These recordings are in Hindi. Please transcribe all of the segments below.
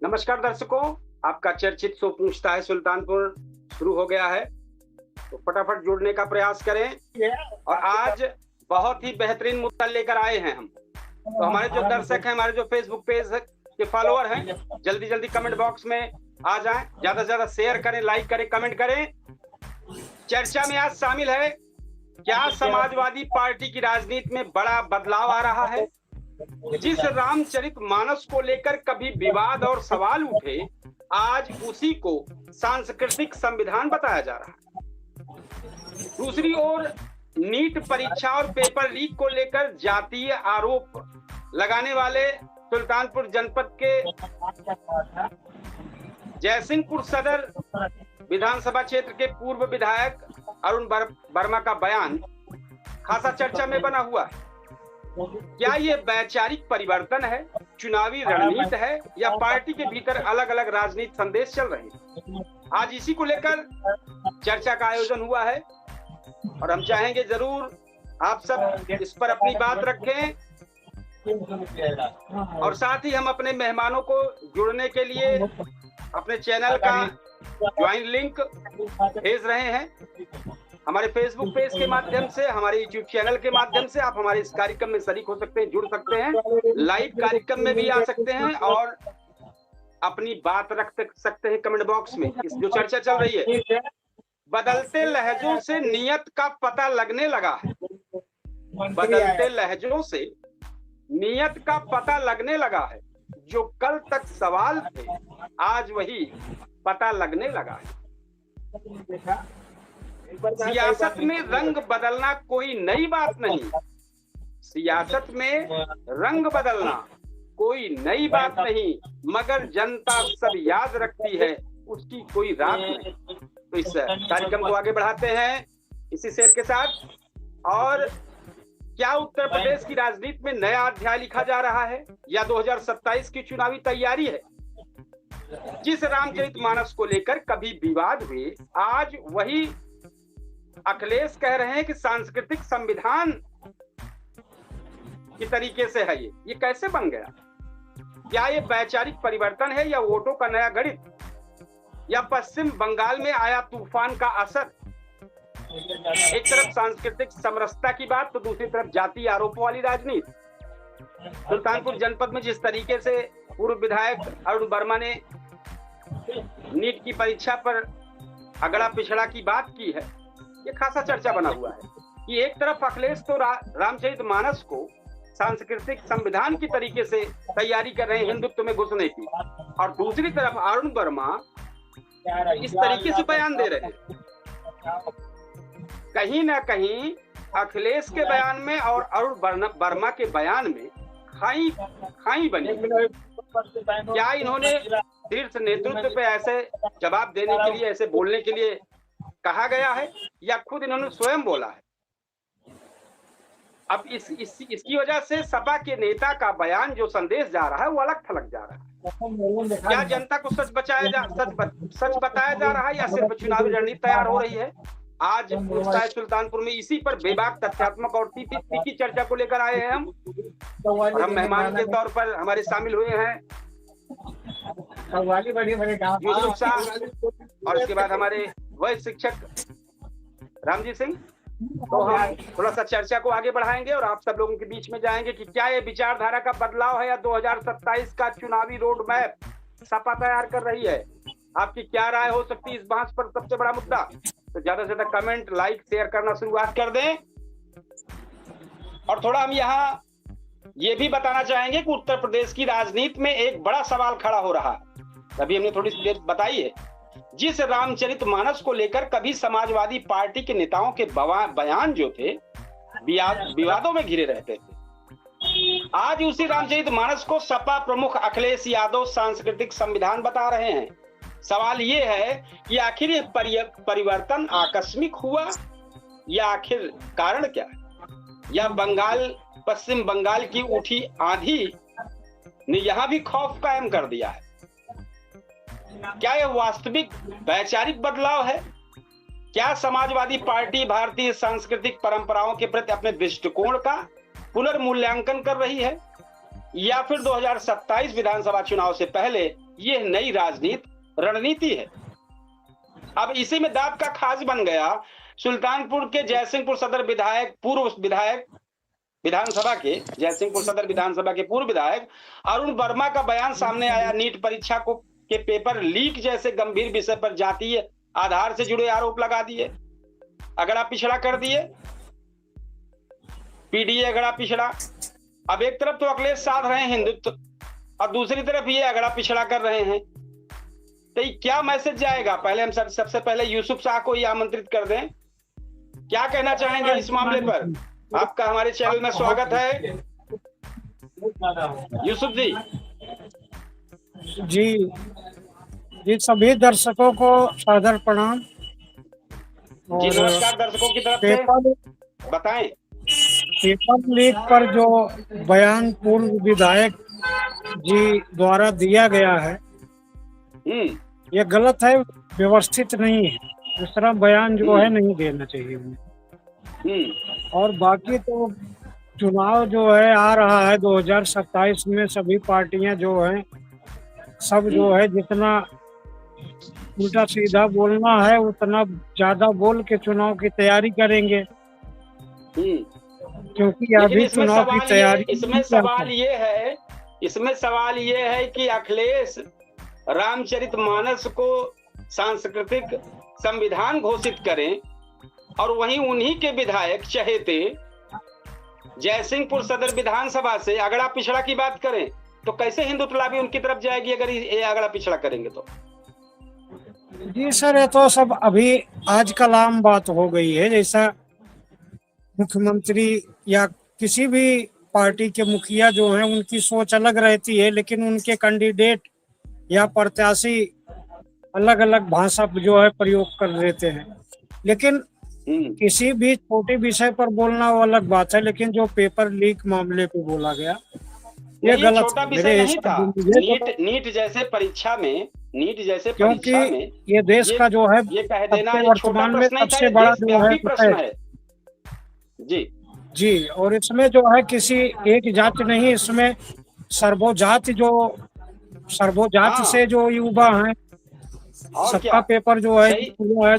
नमस्कार दर्शकों, आपका चर्चित शो पूछता है सुल्तानपुर शुरू हो गया है, तो फटाफट जुड़ने का प्रयास करें। और आज बहुत ही बेहतरीन मुद्दा लेकर आए हैं हम। तो हमारे जो दर्शक हैं, हमारे जो फेसबुक पेज के फॉलोअर हैं, जल्दी जल्दी कमेंट बॉक्स में आ जाएं, ज्यादा से ज्यादा शेयर करें, लाइक करें, कमेंट करें। चर्चा में आज शामिल है, क्या समाजवादी पार्टी की राजनीति में बड़ा बदलाव आ रहा है? जिस रामचरितमानस को लेकर कभी विवाद और सवाल उठे, आज उसी को सांस्कृतिक संविधान बताया जा रहा है। दूसरी ओर नीट परीक्षा और पेपर लीक को लेकर जातीय आरोप लगाने वाले सुल्तानपुर जनपद के जयसिंहपुर सदर विधानसभा क्षेत्र के पूर्व विधायक अरुण वर्मा का बयान खासा चर्चा में बना हुआ है। क्या ये वैचारिक परिवर्तन है, चुनावी रणनीति है, या पार्टी के भीतर अलग अलग राजनीतिक संदेश चल रहे हैं? आज इसी को लेकर चर्चा का आयोजन हुआ है और हम चाहेंगे जरूर आप सब इस पर अपनी बात रखें। और साथ ही हम अपने मेहमानों को जुड़ने के लिए अपने चैनल का ज्वाइन लिंक भेज रहे हैं। हमारे फेसबुक पेज के माध्यम से, हमारे यूट्यूब चैनल के माध्यम से आप हमारे इस कार्यक्रम में शरीक हो सकते हैं, जुड़ सकते हैं, लाइव कार्यक्रम में भी आ सकते हैं और अपनी बात रख सकते हैं कमेंट बॉक्स में। इस जो चर्चा चल रही है, बदलते लहजों से नियत का पता लगने लगा है। बदलते लहजों से नियत का पता लगने लगा है। जो कल तक सवाल थे, आज वही पता लगने लगा है। सियासत में रंग बदलना कोई नई बात नहीं। सियासत में रंग बदलना कोई नई बात नहीं, मगर जनता सब याद रखती है, उसकी कोई रात नहीं। तो इस कार्यक्रम को आगे बढ़ाते हैं इसी शेर के साथ। और क्या उत्तर प्रदेश की राजनीति में नया अध्याय लिखा जा रहा है, या 2027 की चुनावी तैयारी है? जिस रामचरितमानस को लेकर कभी विवाद हुए, आज वही अखिलेश कह रहे हैं कि सांस्कृतिक संविधान की तरीके से है। ये कैसे बन गया? क्या ये वैचारिक परिवर्तन है, या वोटों का नया गणित, या पश्चिम बंगाल में आया तूफान का असर? एक तरफ सांस्कृतिक समरसता की बात, तो दूसरी तरफ जातीय आरोपों वाली राजनीति। सुल्तानपुर जनपद में जिस तरीके से पूर्व विधायक अरुण वर्मा ने नीट की परीक्षा पर अगड़ा पिछड़ा की बात की है, ये खासा चर्चा बना हुआ है कि एक तरफ अखिलेश तो रामचरितमानस को सांस्कृतिक संविधान की तरीके से तैयारी कर रहे हैं हिंदुत्व में घुसने की, और दूसरी तरफ अरुण वर्मा इस तरीके से बयान दे रहे हैं। कहीं ना कहीं अखिलेश के बयान में और अरुण वर्मा के बयान में खाई बनी। क्या इन्होंने शीर्ष नेतृत्व पे ऐसे जवाब देने के लिए, ऐसे बोलने के लिए कहा गया है, या खुद इन्होंने स्वयं बोला है? अब इसकी वजह से सपा के नेता का बयान, जो संदेश जा रहा है, वो अलग थलग जा रहा है। क्या जनता को सच बताया जा रहा है, या सिर्फ चुनावी रणनीति तैयार हो रही है? आज सुल्तानपुर में इसी पर बेबाक तथ्यात्मक और तीखी चर्चा को लेकर आए हैं हम। और हम मेहमान के तौर पर हमारे शामिल हुए हैं यूसुफ साहब, और इसके बाद हमारे वरिष्ठ शिक्षक रामजी सिंह। तो हम थोड़ा सा चर्चा को आगे बढ़ाएंगे और आप सब लोगों के बीच में जाएंगे कि क्या ये विचारधारा का बदलाव है, या 2027 का चुनावी रोड मैप सपा तैयार कर रही है? आपकी क्या राय हो सकती है इस बात पर? सबसे बड़ा मुद्दा। तो ज्यादा से ज्यादा कमेंट, लाइक, शेयर करना शुरुआत कर दें। और थोड़ा हम यहाँ ये भी बताना चाहेंगे कि उत्तर प्रदेश की राजनीति में एक बड़ा सवाल खड़ा हो रहा है। अभी हमने थोड़ी सी देर बताई है। जिस रामचरितमानस को लेकर कभी समाजवादी पार्टी के नेताओं के बयान जो थे, विवादों में घिरे रहते थे, आज उसी रामचरितमानस को सपा प्रमुख अखिलेश यादव सांस्कृतिक संविधान बता रहे हैं। सवाल ये है कि आखिर ये परिवर्तन आकस्मिक हुआ, या आखिर कारण क्या है? या पश्चिम बंगाल की उठी आंधी ने यहां भी खौफ कायम कर दिया है? क्या यह वास्तविक वैचारिक बदलाव है? क्या समाजवादी पार्टी भारतीय सांस्कृतिक परंपराओं के प्रति अपने दृष्टिकोण का पुनर्मूल्यांकन कर रही है, या फिर 2027 विधानसभा चुनाव से पहले ये नई राजनीति रणनीति है। अब इसी में दांत का खाज बन गया। सुल्तानपुर के जयसिंहपुर सदर विधायक, पूर्व विधायक विधानसभा के, जयसिंहपुर सदर विधानसभा के पूर्व विधायक अरुण वर्मा का बयान सामने आया। नीट परीक्षा को के पेपर लीक जैसे गंभीर विषय पर जातीय आधार से जुड़े आरोप लगा दिए, अगड़ा पिछड़ा कर दिए, पीडीए अगड़ा पिछड़ा। अब एक तरफ तो अखिलेश साध रहे हैं हिंदुत्व और दूसरी तरफ ये अगड़ा पिछड़ा कर रहे हैं, तो क्या मैसेज जाएगा? पहले हम सबसे पहले यूसुफ शाह को ही आमंत्रित कर दें। क्या कहना चाहेंगे इस मामले पर? आपका हमारे चैनल में स्वागत है यूसुफ जी। जी सभी दर्शकों को सादर प्रणाम। जी नमस्कार दर्शकों की तरफ से बताएं। पेपर लीक पर जो बयान पूर्व विधायक जी द्वारा दिया गया है ये गलत है, व्यवस्थित नहीं है। इस तरह बयान जो है नहीं देना चाहिए उन्हें। और बाकी तो चुनाव जो है आ रहा है 2027 में, सभी पार्टियां जो हैं सब जो है जितना उल्टा सीधा बोलना है उतना ज्यादा बोल के चुनाव की तैयारी करेंगे, क्योंकि अभी चुनाव की तैयारी। इसमें सवाल ये है कि अखिलेश रामचरितमानस को सांस्कृतिक संविधान घोषित करें और वहीं उन्हीं के विधायक चहेते जयसिंहपुर सदर विधानसभा से अगड़ा पिछड़ा की बात करें, तो कैसे हिंदुत्व लाभी उनकी तरफ जाएगी अगर ये अगड़ा पिछड़ा करेंगे तो? जी सर, ये तो सब अभी आजकल आम बात हो गई है। जैसा मुख्यमंत्री या किसी भी पार्टी के मुखिया जो हैं उनकी सोच अलग रहती है, लेकिन उनके कैंडिडेट या प्रत्याशी अलग अलग भाषा जो है प्रयोग कर देते हैं। लेकिन किसी भी छोटे विषय पर बोलना वो अलग बात है, लेकिन जो पेपर लीक मामले पे बोला गया ये गलत छोटा विषय नहीं था। नीट जैसे परीक्षा में क्योंकि ये देश का जो है ये कह देना वर्तमान में सबसे बड़ा जो है प्रश्न है। जी और इसमें जो है किसी एक जाति नहीं, इसमें सर्वोजाति से जो युवा हैं सबका पेपर जो है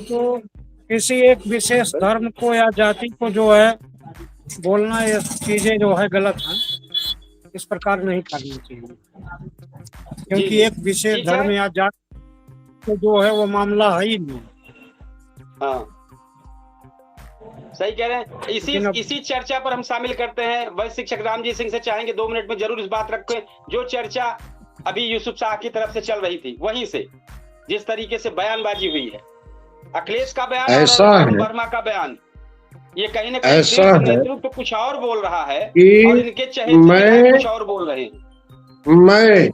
तो किसी एक विशेष धर्म को या जाति को जो है बोलना, ये चीजें जो है गलत है। इस प्रकार नहीं करनी चाहिए, क्योंकि एक विशेष धर्म या जाति तो जो है वो मामला है ही नहीं। हाँ सही कह रहे हैं। इसी चर्चा पर हम शामिल करते हैं वैश्य शिक्षक रामजी सिंह से चाहेंगे 2 मिनट में जरूर इस बात रखें। जो चर्चा अभी यूसुफ शाह की तरफ से चल रही थी वहीं से जिस तरीके से बयानबाजी हुई है, अखिलेश का बयान और वर्मा का बयान, ये कहीं ना कहीं नेतृत्व कुछ और बोल रहा है और इनके चहेते कुछ और बोल रहे हैं। मैं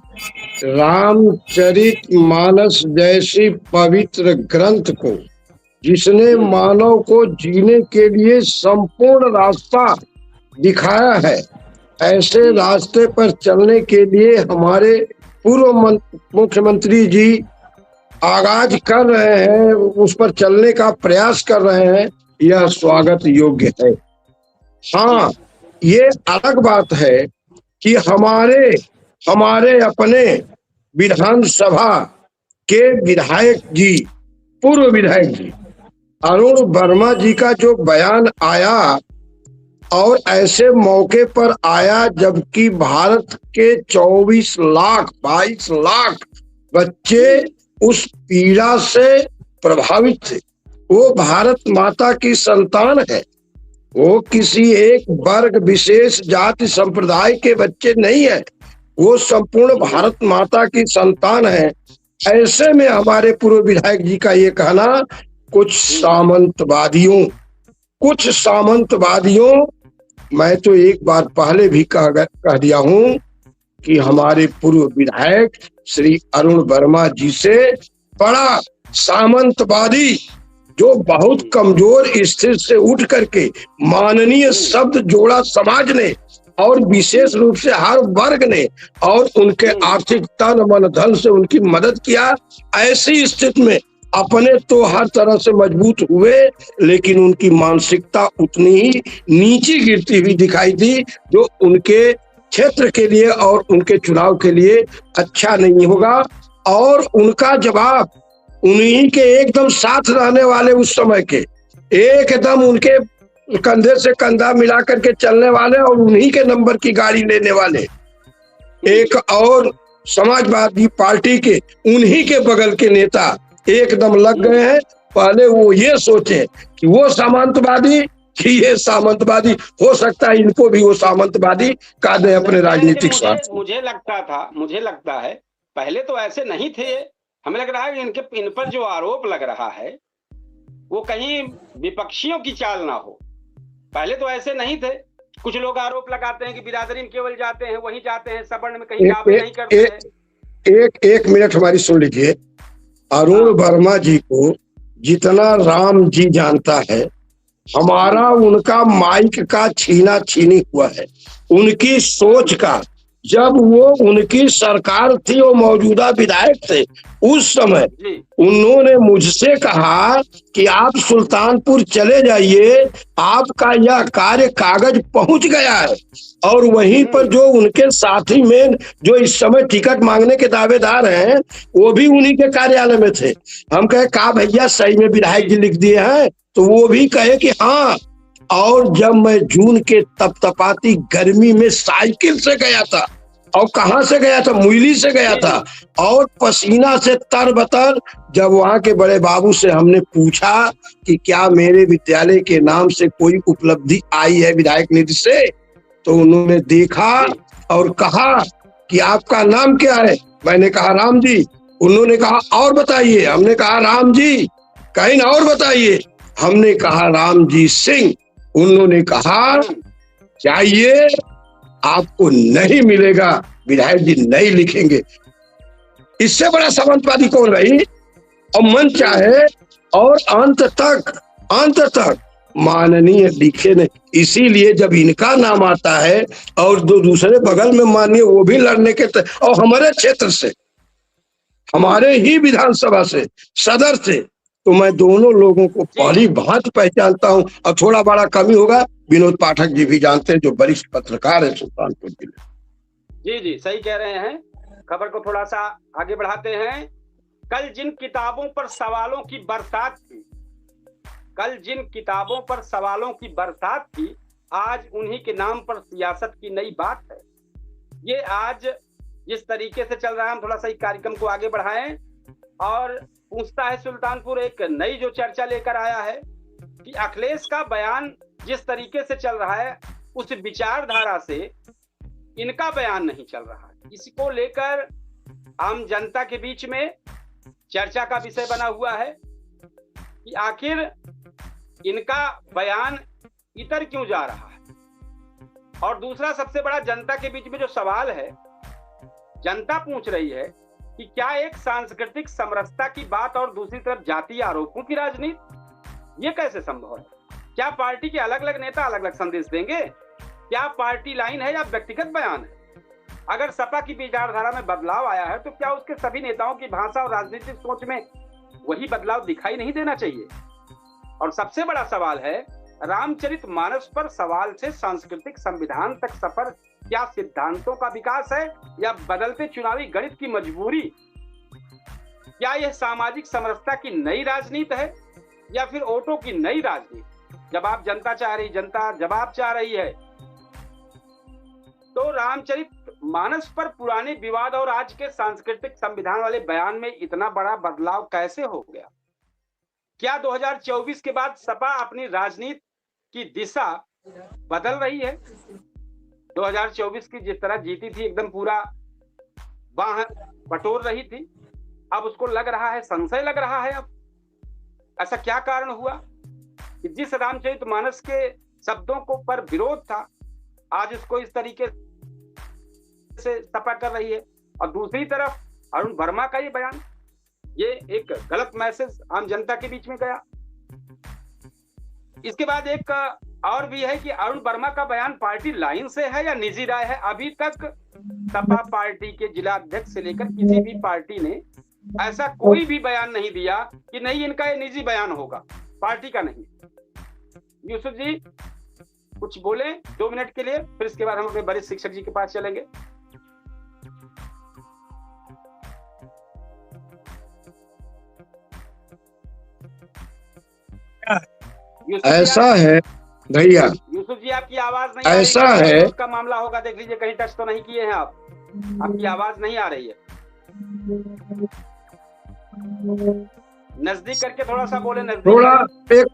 रामचरितमानस जैसी पवित्र ग्रंथ को, जिसने मानव को जीने के लिए संपूर्ण रास्ता दिखाया है, ऐसे रास्ते पर चलने के लिए हमारे पूर्व मुख्यमंत्री जी आगाज कर रहे हैं, उस पर चलने का प्रयास कर रहे हैं, यह स्वागत योग्य है। हाँ, ये अलग बात है कि हमारे अपने विधानसभा के विधायक जी, पूर्व विधायक जी अरुण वर्मा जी का जो बयान आया और ऐसे मौके पर आया जबकि भारत के 22 लाख बच्चे उस पीड़ा से प्रभावित थे। वो भारत माता की संतान है, वो किसी एक वर्ग विशेष जाति संप्रदाय के बच्चे नहीं है, वो संपूर्ण भारत माता की संतान है। ऐसे में हमारे पूर्व विधायक जी का ये कहना कुछ सामंतवादियों, मैं तो एक बार पहले भी कह दिया हूं कि हमारे पूर्व विधायक श्री अरुण वर्मा जी से बड़ा सामंतवादी, जो बहुत कमजोर स्थिति से उठ करके माननीय शब्द जोड़ा समाज ने और विशेष रूप से हर वर्ग ने और उनके आर्थिक तन मन धन से उनकी मदद किया। ऐसी स्थिति में अपने तो हर तरह से मजबूत हुए, लेकिन उनकी मानसिकता उतनी ही नीचे गिरती हुई दिखाई दी, जो उनके क्षेत्र के लिए और उनके चुनाव के लिए अच्छा नहीं होगा। और उनका जवाब उन्हीं के एकदम साथ रहने वाले, उस समय के एकदम उनके कंधे से कंधा मिला करके चलने वाले और उन्हीं के नंबर की गाड़ी लेने वाले एक और समाजवादी पार्टी के उन्हीं के बगल के नेता एकदम लग गए हैं। पहले वो ये सोचे कि वो सामंतवादी कि ये सामंतवादी, हो सकता है इनको भी वो सामंतवादी का दे अपने राजनीतिक स्वार्थ। मुझे लगता है पहले तो ऐसे नहीं थे। हमें लग रहा है कि इन पर जो आरोप लग रहा है वो कहीं विपक्षियों की चाल ना हो। पहले तो ऐसे नहीं थे। कुछ लोग आरोप लगाते हैं कि बिरादरी में केवल जाते हैं, वहीं जाते हैं, सवर्ण में कहीं दावे नहीं करते हैं। एक मिनट हमारी सुन लीजिए। अरुण वर्मा जी को जितना राम जी जानता है, हमारा उनका माइक का छीना छीनी हुआ है। उनकी सोच का, जब वो उनकी सरकार थी, वो मौजूदा विधायक थे, उस समय उन्होंने मुझसे कहा कि आप सुल्तानपुर चले जाइए, आपका यह कार्य कागज पहुंच गया है। और वहीं पर जो उनके साथी में जो इस समय टिकट मांगने के दावेदार हैं, वो भी उन्हीं के कार्यालय में थे। हम कहे कहा भैया सही में विधायक जी लिख दिए हैं? तो वो भी कहे कि हाँ। और जब मैं जून के तपतपाती गर्मी में साइकिल से गया था, और कहां से गया था? मुइली से गया था, और पसीना से तरबतर, जब वहां के बड़े बाबू से हमने पूछा कि क्या मेरे विद्यालय के नाम से कोई उपलब्धि आई है विधायक निधि से, तो उन्होंने देखा और कहा कि आपका नाम क्या है? मैंने कहा राम जी। उन्होंने कहा और बताइए। हमने कहा राम जी। कहीं ना और बताइए। हमने कहा राम जी सिंह। उन्होंने कहा चाहिए आपको नहीं मिलेगा, विधायक जी नहीं लिखेंगे। इससे बड़ा सामंतवादी कौन रही? और मन चाहे और अंत तक माननीय लिखे ने। इसीलिए जब इनका नाम आता है और जो दूसरे बगल में मानिए वो भी लड़ने के, और हमारे क्षेत्र से, हमारे ही विधानसभा से, सदर से, तो मैं दोनों लोगों को पहली भांति पहचानता हूं। और थोड़ा बड़ा कमी होगा, विनोद पाठक जी भी जानते हैं, जो वरिष्ठ पत्रकार है सुल्तानपुर जिले। जी सही कह रहे हैं। खबर को थोड़ा सा आगे बढ़ाते हैं। कल जिन किताबों पर सवालों की बरसात थी, आज उन्हीं के नाम पर सियासत की नई बात है। ये आज जिस तरीके से चल रहा है, हम थोड़ा सा कार्यक्रम को आगे बढ़ाएं। और पूछता है सुल्तानपुर एक नई जो चर्चा लेकर आया है कि अखिलेश का बयान जिस तरीके से चल रहा है, उस विचारधारा से इनका बयान नहीं चल रहा है। इसको लेकर आम जनता के बीच में चर्चा का विषय बना हुआ है कि आखिर इनका बयान इतर क्यों जा रहा है। और दूसरा सबसे बड़ा जनता के बीच में जो सवाल है, जनता पूछ रही है कि क्या एक सांस्कृतिक समरसता की बात और दूसरी तरफ जातीय आरोपों की राजनीति, ये कैसे संभव है? क्या पार्टी के अलग अलग नेता अलग अलग संदेश देंगे? क्या पार्टी लाइन है या व्यक्तिगत बयान है? अगर सपा की विचारधारा में बदलाव आया है, तो क्या उसके सभी नेताओं की भाषा और राजनीतिक सोच में वही बदलाव दिखाई नहीं देना चाहिए? और सबसे बड़ा सवाल है, रामचरितमानस पर सवाल से सांस्कृतिक संविधान तक सफर क्या सिद्धांतों का विकास है या बदलते चुनावी गणित की मजबूरी? क्या यह सामाजिक समरसता की नई राजनीति है या फिर वोटों की नई राजनीति? जवाब जनता चाह रही, जनता जवाब चाह रही है। तो रामचरितमानस पर पुराने विवाद और आज के सांस्कृतिक संविधान वाले बयान में इतना बड़ा बदलाव कैसे हो गया? क्या 2024 के बाद सपा अपनी राजनीति की दिशा बदल रही है? 2024 की जिस तरह जीती थी, एकदम पूरा बाह बटोर रही थी, अब उसको लग रहा है, संशय लग रहा है। अब ऐसा क्या कारण हुआ कि जिस रामचरितमानस के शब्दों को पर विरोध था, आज उसको इस तरीके से सपा कर रही है? और दूसरी तरफ अरुण वर्मा का ये बयान, ये एक गलत मैसेज आम जनता के बीच में गया। इसके बाद एक और भी है कि अरुण वर्मा का बयान पार्टी लाइन से है या निजी राय है? अभी तक सपा पार्टी के जिला अध्यक्ष से लेकर किसी भी पार्टी ने ऐसा कोई भी बयान नहीं दिया कि नहीं इनका ये निजी बयान होगा, पार्टी का नहीं। यूसुफ जी कुछ बोले 2 मिनट के लिए, फिर इसके बाद हम अपने वरिष्ठ शिक्षक जी के पास चलेंगे। ऐसा है भैया, यूसुफ जी आपकी आवाज नहीं ऐसा आ रही है। उसका मामला होगा, देख लीजिए कहीं टच तो नहीं किए हैं आप, आपकी आवाज नहीं आ रही है। नजदीक करके थोड़ा सा बोले, नजदीक। थोड़ा एक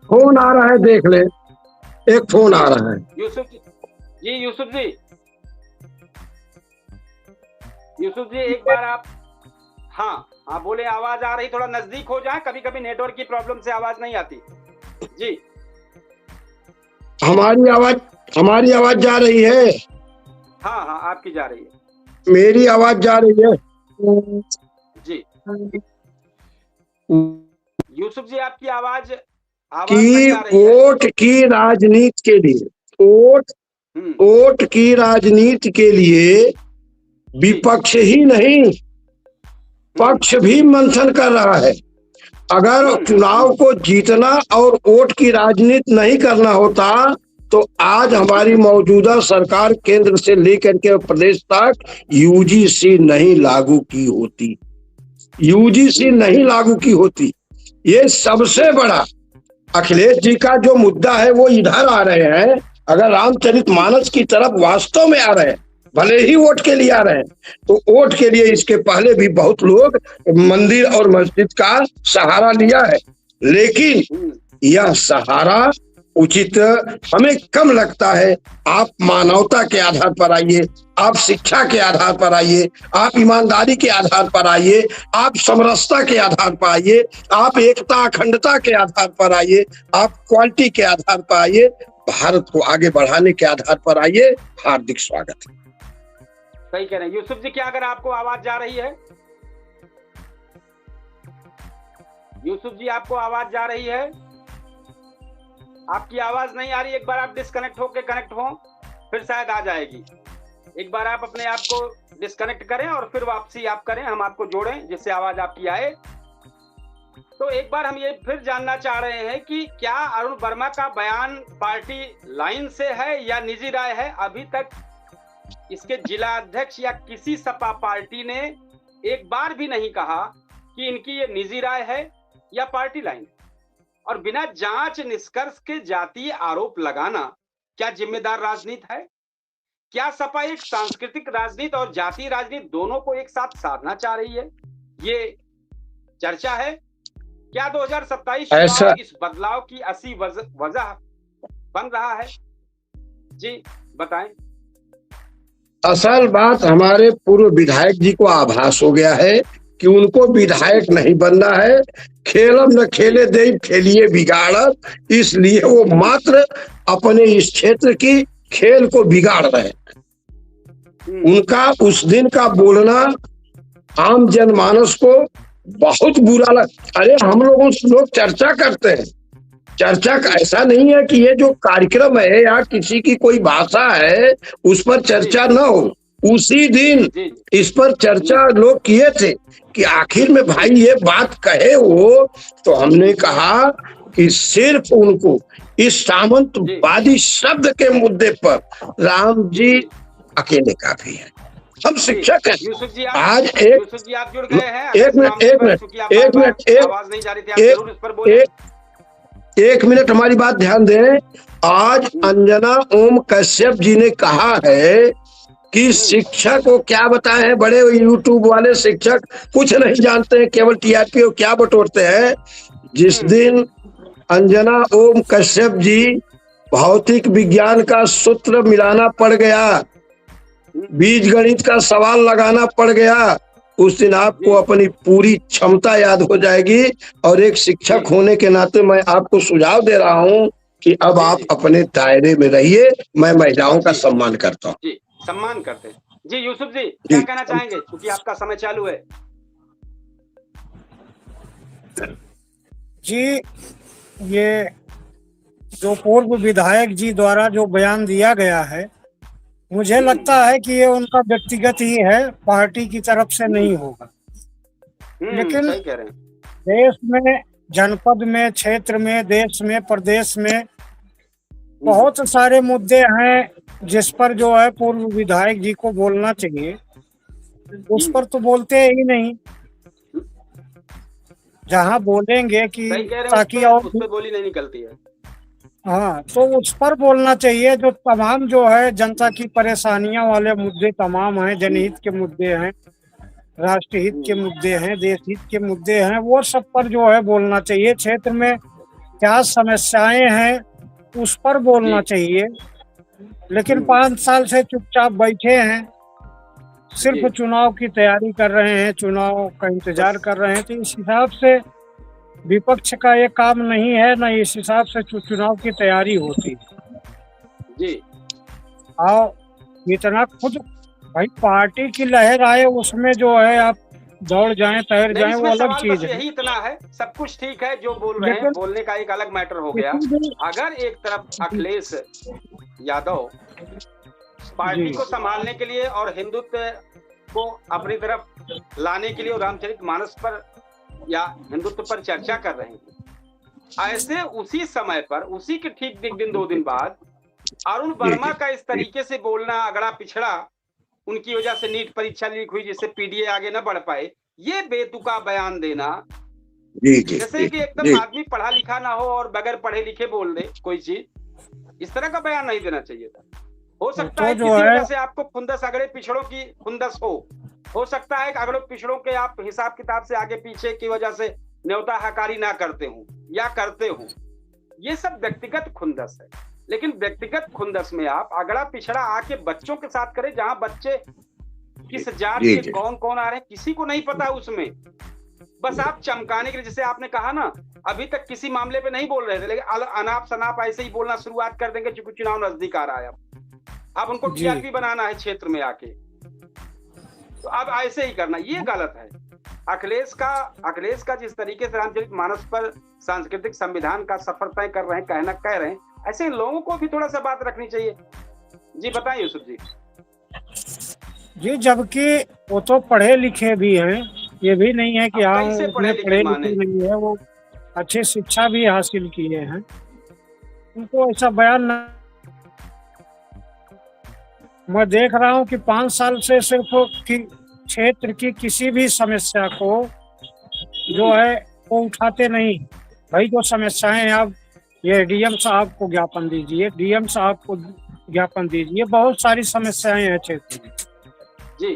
फोन आ रहा है, देख ले, एक फोन आ रहा है। यूसुफ जी, यूसुफ जी, यूसुफ जी एक बार आप, हाँ हाँ बोले, आवाज आ रही, थोड़ा नजदीक हो जाए, कभी कभी नेटवर्क की प्रॉब्लम से आवाज नहीं आती जी। हमारी आवाज जा रही है? हाँ हाँ आपकी जा रही है, मेरी आवाज जा रही है जी। यूसुफ जी आपकी आवाज कि नहीं आ रही है। वोट की राजनीति के लिए, वोट की राजनीति के लिए विपक्ष ही नहीं, पक्ष भी मंथन कर रहा है। अगर चुनाव को जीतना और वोट की राजनीति नहीं करना होता तो आज हमारी मौजूदा सरकार केंद्र से लेकर के प्रदेश तक यूजीसी नहीं लागू की होती, यूजीसी नहीं लागू की होती। ये सबसे बड़ा अखिलेश जी का जो मुद्दा है वो इधर आ रहे हैं, अगर रामचरितमानस की तरफ वास्तव में आ रहे हैं, भले ही वोट के लिए आ रहे हैं, तो वोट के लिए इसके पहले भी बहुत लोग मंदिर और मस्जिद का सहारा लिया है, लेकिन यह सहारा उचित हमें कम लगता है। आप मानवता के आधार पर आइए, आप शिक्षा के आधार पर आइए, आप ईमानदारी के आधार पर आइए, आप समरसता के आधार पर आइए, आप एकता अखंडता के आधार पर आइए, आप क्वालिटी के आधार पर आइए, भारत को आगे बढ़ाने के आधार पर आइए। हार्दिक स्वागत है। सही कह रहे हैं यूसुफ जी, क्या अगर आपको आवाज जा रही है? यूसुफ जी आपको आवाज जा रही है? आपकी आवाज नहीं आ रही, एक बार आप डिस्कनेक्ट होके कनेक्ट हो, फिर शायद आ जाएगी। एक बार आप अपने आप को डिस्कनेक्ट करें और फिर वापसी आप करें, हम आपको जोड़ें जिससे आवाज आपकी आए। तो एक बार हम ये फिर जानना चाह रहे हैं कि क्या अरुण वर्मा का बयान पार्टी लाइन से है या निजी राय है? अभी तक इसके जिला अध्यक्ष या किसी सपा पार्टी ने एक बार भी नहीं कहा कि इनकी ये निजी राय है या पार्टी लाइन। और बिना जांच निष्कर्ष के जातीय आरोप लगाना क्या जिम्मेदार राजनीति है? क्या सपा एक सांस्कृतिक राजनीति और जातीय राजनीति दोनों को एक साथ साधना चाह रही है? ये चर्चा है। क्या 2027 चुनाव इस बदलाव की असली वजह बन रहा है? जी बताएं। असल बात, हमारे पूर्व विधायक जी को आभास हो गया है कि उनको विधायक नहीं बनना है। खेलम न खेले दे खेलिए बिगाड़त, इसलिए वो मात्र अपने इस क्षेत्र की खेल को बिगाड़ रहे हैं। उनका उस दिन का बोलना आम जनमानस को बहुत बुरा लगा। अरे हम लोगों से लोग चर्चा करते हैं, चर्चा का ऐसा नहीं है कि ये जो कार्यक्रम है या किसी की कोई भाषा है उस पर चर्चा न हो। उसी दिन इस पर चर्चा लोग किए थे कि आखिर में भाई ये बात कहे वो, तो हमने कहा कि सिर्फ उनको इस सामंतवादी शब्द के मुद्दे पर राम जी अकेले काफी है। हम शिक्षक हैं। आज एक मिनट हमारी बात ध्यान दें। आज अंजना ओम कश्यप जी ने कहा है कि शिक्षक को क्या बताए हैं, बड़े यूट्यूब वाले शिक्षक कुछ नहीं जानते हैं, केवल टीआरपी को क्या बटोरते हैं। जिस दिन अंजना ओम कश्यप जी भौतिक विज्ञान का सूत्र मिलाना पड़ गया, बीज गणित का सवाल लगाना पड़ गया, उस दिन आपको अपनी पूरी क्षमता याद हो जाएगी। और एक शिक्षक होने के नाते मैं आपको सुझाव दे रहा हूं कि अब आप अपने दायरे में रहिए। मैं महिलाओं का सम्मान करता हूं। जी सम्मान करते हैं। जी यूसुफ जी क्या कहना चाहेंगे, क्योंकि आपका समय चालू है। जी ये जो पूर्व विधायक जी द्वारा जो बयान दिया गया है, मुझे लगता है कि ये उनका व्यक्तिगत ही है, पार्टी की तरफ से नहीं होगा। लेकिन सही कह रहे हैं। देश में, जनपद में, क्षेत्र में, देश में, प्रदेश में बहुत सारे मुद्दे हैं जिस पर जो है पूर्व विधायक जी को बोलना चाहिए, उस पर तो बोलते ही नहीं। जहाँ बोलेंगे कि ताकि और उस पे बोली नहीं निकलती है। हाँ, तो उस पर बोलना चाहिए जो तमाम जो है जनता की परेशानियां वाले मुद्दे तमाम हैं, जनहित के मुद्दे हैं, राष्ट्रहित के मुद्दे हैं, देश हित के मुद्दे हैं, वो सब पर जो है बोलना चाहिए। क्षेत्र में क्या समस्याएं हैं उस पर बोलना चाहिए। लेकिन 5 साल से चुपचाप बैठे हैं, सिर्फ चुनाव की तैयारी कर रहे हैं, चुनाव का इंतजार कर रहे हैं। तो इस हिसाब से विपक्ष का ये काम नहीं है, न इस हिसाब से चुनाव की तैयारी होती जी। और इतना खुद भाई पार्टी की लहर आए उसमें जो है आप दौड़ जाएं, तैर जाएं, वो अलग चीज है। यही इतना है, सब कुछ ठीक है जो बोल रहे हैं, बोलने का एक अलग मैटर हो गया। अगर एक तरफ अखिलेश यादव पार्टी को संभालने के लिए और हिंदुत्व को अपनी तरफ लाने के लिए और रामचरितमानस पर या हिंदुत्व पर चर्चा कर रहे हैं, ऐसे उसी समय पर उसी के ठीक दिन 2 दिन बाद अरुण वर्मा का इस तरीके से बोलना, अगड़ा पिछड़ा, उनकी वजह से नीट परीक्षा लीक हुई जिससे पीडीए आगे न बढ़ पाए, ये बेतुका बयान देना, जैसे कि एकदम आदमी पढ़ा लिखा ना हो और बगैर पढ़े लिखे बोल दे कोई चीज, इस तरह का बयान नहीं देना चाहिए था। हो सकता है किसी वजह से आपको खुंदस अगड़े पिछड़ों की खुंदस हो सकता है कि अगड़े पिछड़ों के आप हिसाब किताब से आगे पीछे की वजह से न्योता हकारी ना करते हो या करते हो, ये सब व्यक्तिगत खुंदस है। लेकिन व्यक्तिगत खुंदस में आप अगड़ा पिछड़ा आके बच्चों के साथ करें, जहां बच्चे किस जात के कौन कौन आ रहे हैं किसी को नहीं पता, उसमें बस आप चमकाने के लिए, जैसे आपने कहा ना, अभी तक किसी मामले पे नहीं बोल रहे थे, लेकिन अनाप शनाप ऐसे ही बोलना शुरुआत कर देंगे क्योंकि चुनाव नजदीक आ रहा है। अब उनको टीआरपी बनाना है क्षेत्र में आके, तो अब ऐसे ही करना, ये गलत है। अखिलेश का जिस तरीके से रामचरितमानस पर सांस्कृतिक संविधान का सफर तय कर रहे हैं, कह रहे हैं, ऐसे लोगों को भी थोड़ा सा बात रखनी चाहिए। जी बताइए यूसुफ जी। जी, जबकि वो तो पढ़े लिखे भी हैं, ये भी नहीं है कि हाँ पढ़े लिखे नहीं है, वो अच्छी शिक्षा भी हासिल किए हैं, उनको ऐसा बयान न... मैं देख रहा हूँ कि 5 साल से सिर्फ क्षेत्र की किसी भी समस्या को जो है वो उठाते नहीं। भाई जो समस्याएं आप ये डीएम साहब को ज्ञापन दीजिए, डीएम साहब को ज्ञापन दीजिए, बहुत सारी समस्याएं हैं क्षेत्र में जी,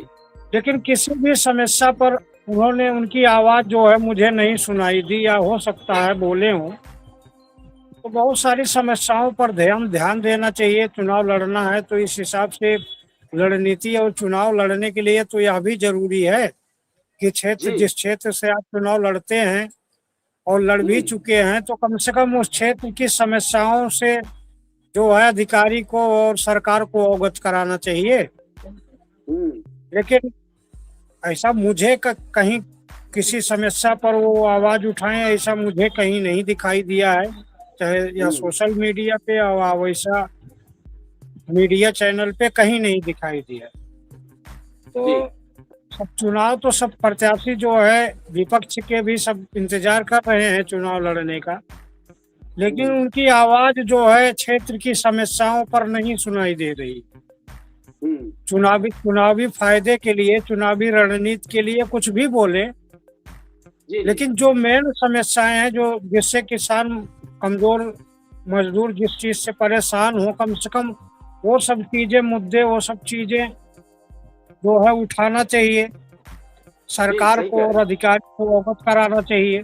लेकिन किसी भी समस्या पर उन्होंने उनकी आवाज जो है मुझे नहीं सुनाई दी, या हो सकता है बोले हों। तो बहुत सारी समस्याओं पर ध्यान देना चाहिए। चुनाव लड़ना है तो इस हिसाब से रणनीति और चुनाव लड़ने के लिए तो यह भी जरूरी है कि जिस क्षेत्र से आप चुनाव लड़ते हैं और लड़ भी चुके हैं, तो कम से कम उस क्षेत्र की समस्याओं से जो है अधिकारी को और सरकार को अवगत कराना चाहिए। लेकिन ऐसा मुझे कहीं किसी समस्या पर वो आवाज उठाएं, ऐसा मुझे कहीं नहीं दिखाई दिया है, चाहे या सोशल मीडिया पे या वैसा मीडिया चैनल पे कहीं नहीं दिखाई दिया। तो सब चुनाव तो सब प्रत्याशी जो है विपक्ष के भी सब इंतजार कर रहे हैं चुनाव लड़ने का, लेकिन उनकी आवाज जो है क्षेत्र की समस्याओं पर नहीं सुनाई दे रही। चुनावी फायदे के लिए, चुनावी रणनीति के लिए कुछ भी बोले, लेकिन जो मेन समस्याएं हैं, जो जिससे किसान, कमजोर मजदूर जिस चीज से परेशान हो, कम से कम वो सब चीजें, मुद्दे, वो सब चीजें जो है उठाना चाहिए, सरकार को और अधिकारी को अवगत कराना चाहिए।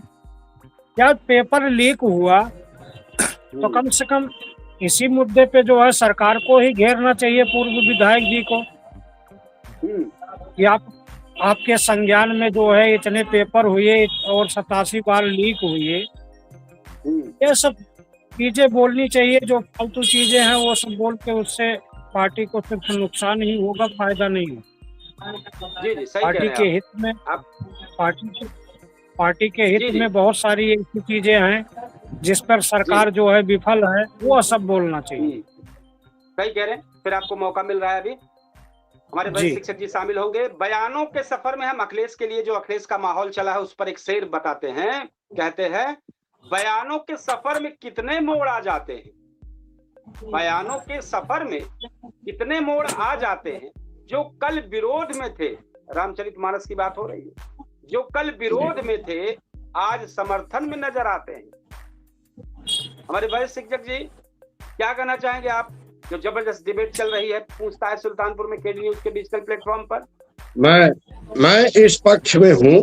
या पेपर लीक हुआ तो कम से कम इसी मुद्दे पे जो है सरकार को ही घेरना चाहिए, पूर्व विधायक जी को, कि आपके संज्ञान में जो है इतने पेपर हुए और 87 बार लीक हुए, ये सब चीजें बोलनी चाहिए। जो फालतू चीजें हैं वो सब बोल के उससे पार्टी को सिर्फ नुकसान ही होगा, फायदा नहीं होगा। पार्टी के हित में पार्टी के हित में बहुत सारी ऐसी चीजें हैं जिस पर सरकार जो है विफल है, वो सब बोलना चाहिए। सही कह रहे हैं। फिर आपको मौका मिल रहा है, अभी हमारे भाई शिक्षक जी शामिल होंगे। बयानों के सफर में हम अखिलेश के लिए, जो अखिलेश का माहौल चला है, उस पर एक शेर बताते हैं। कहते हैं, बयानों के सफर में कितने मोड़ आ जाते हैं, बयानों के सफर में कितने मोड़ आ जाते हैं। जो कल विरोध में थे, रामचरितमानस की बात हो रही है, जो कल विरोध में थे आज समर्थन में नजर आते हैं। हमारे वरिष्ठ शिक्षक जी, क्या कहना चाहेंगे आप? जो जबरदस्त डिबेट चल रही है पूछता है सुल्तानपुर में केडी न्यूज के डिजिटल प्लेटफॉर्म पर। मैं इस पक्ष में हूं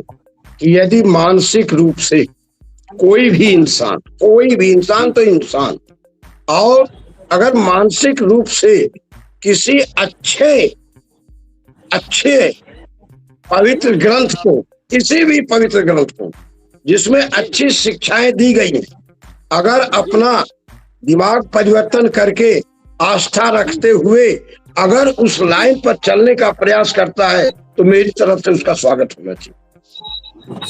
कि यदि मानसिक रूप से कोई भी इंसान तो इंसान, और अगर मानसिक रूप से किसी अच्छे पवित्र ग्रंथ को, किसी भी पवित्र ग्रंथ को जिसमें अच्छी शिक्षाएं दी गई हैं, अगर अपना दिमाग परिवर्तन करके आस्था रखते हुए अगर उस लाइन पर चलने का प्रयास करता है तो मेरी तरफ से उसका स्वागत होना चाहिए।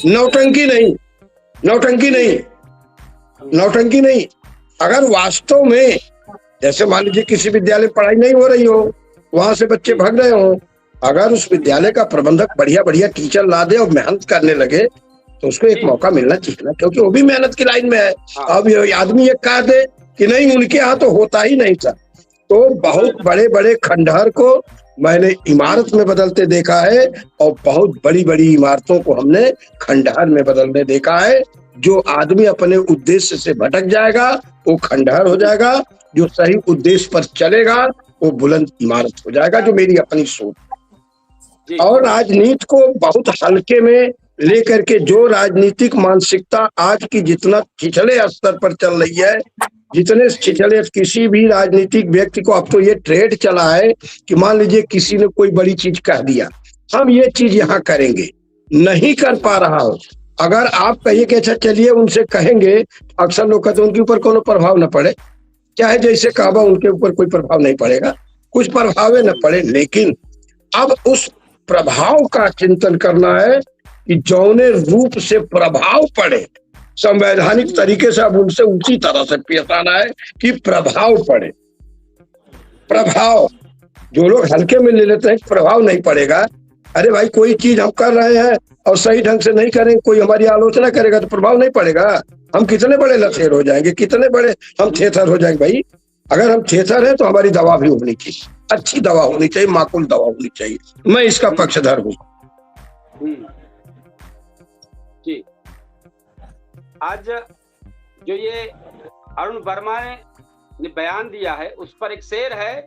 नौटंकी नहीं। अगर वास्तव में, जैसे मान लीजिए किसी विद्यालय में पढ़ाई नहीं हो रही हो, वहां से बच्चे भाग रहे हो, अगर उस विद्यालय का प्रबंधक बढ़िया टीचर ला दे और मेहनत करने लगे तो उसको एक मौका मिलना चाहिए ना, क्योंकि वो भी मेहनत की लाइन में है। अब ये आदमी ये कह दे कि नहीं उनके यहाँ तो होता ही नहीं था, तो बहुत बड़े खंडहर को मैंने इमारत में बदलते देखा है और बहुत बड़ी इमारतों को हमने खंडहर में बदलने देखा है। जो आदमी अपने उद्देश्य से भटक जाएगा वो खंडहर हो जाएगा, जो सही उद्देश्य पर चलेगा वो बुलंद इमारत हो जाएगा, जो मेरी अपनी सोच। और राजनीति को बहुत हल्के में लेकर के जो राजनीतिक मानसिकता आज की जितना छिछले स्तर पर चल रही है, जितने छिछले, किसी भी राजनीतिक व्यक्ति को अब तो ये ट्रेड चला है कि मान लीजिए किसी ने कोई बड़ी चीज कह दिया, हम ये चीज यहाँ करेंगे, नहीं कर पा रहा हो, अगर आप कहिए कि अच्छा चलिए उनसे कहेंगे, अक्सर लोग कहते हैं उनके ऊपर कोनो प्रभाव न पड़े, चाहे जैसे कहा उनके ऊपर कोई प्रभाव नहीं पड़ेगा, कुछ प्रभाव न पड़े। लेकिन अब उस प्रभाव का चिंतन करना है कि जौने रूप से प्रभाव पड़े, संवैधानिक तरीके से अब उनसे उसी तरह से पेश आना है कि प्रभाव पड़े। प्रभाव जो लोग हल्के में ले लेते हैं प्रभाव नहीं पड़ेगा, अरे भाई कोई चीज हम कर रहे हैं और सही ढंग से नहीं करेंगे, कोई हमारी आलोचना करेगा तो प्रभाव नहीं पड़ेगा, हम कितने बड़े लथेर हो जाएंगे, कितने बड़े हम थेथर हो जाएंगे। भाई अगर हम थेथर हैं तो हमारी दवा भी होनी चाहिए, अच्छी दवा होनी चाहिए, माकूल दवा होनी चाहिए। मैं इसका पक्षधर हूँ। जी, आज जो ये अरुण वर्मा ने बयान दिया है उस पर एक शेर है,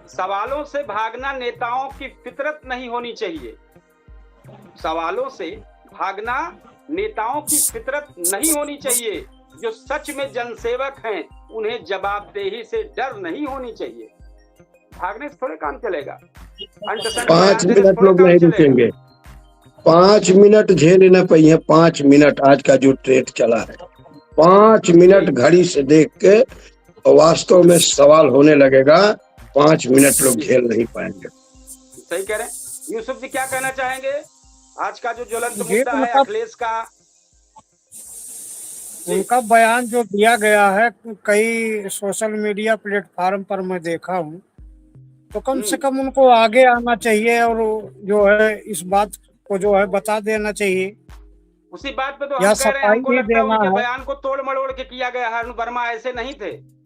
सवालों से भागना नेताओं की फितरत नहीं होनी चाहिए। सवालों से भागना नेताओं की फितरत नहीं होनी चाहिए। जो सच में जनसेवक हैं उन्हें जवाबदेही से डर नहीं होनी चाहिए। भागने से थोड़े काम चलेगा। 5 मिनट लोग नहीं रुकेंगे, 5 मिनट झेल न पाइए। 5 मिनट आज का जो ट्रेड चला है, 5 मिनट घड़ी से देख के वास्तव में सवाल होने लगेगा, 5 मिनट लोग झेल नहीं पाएंगे। सही कह रहे हैं। यूसुफ जी क्या कहना चाहेंगे? आज का जो ज्वलंत मुद्दा है अखिलेश का, उनका बयान जो दिया गया है कई सोशल मीडिया प्लेटफॉर्म पर मैं देखा हूँ, तो कम से कम उनको आगे आना चाहिए और जो है इस बात को जो है बता देना चाहिए। उसी बात पे तो हम कह रहे हैं, हमको लगता है उनके बयान को तोड़ मड़ोड़ के किया गया है। अरुण वर्मा ऐसे नहीं थे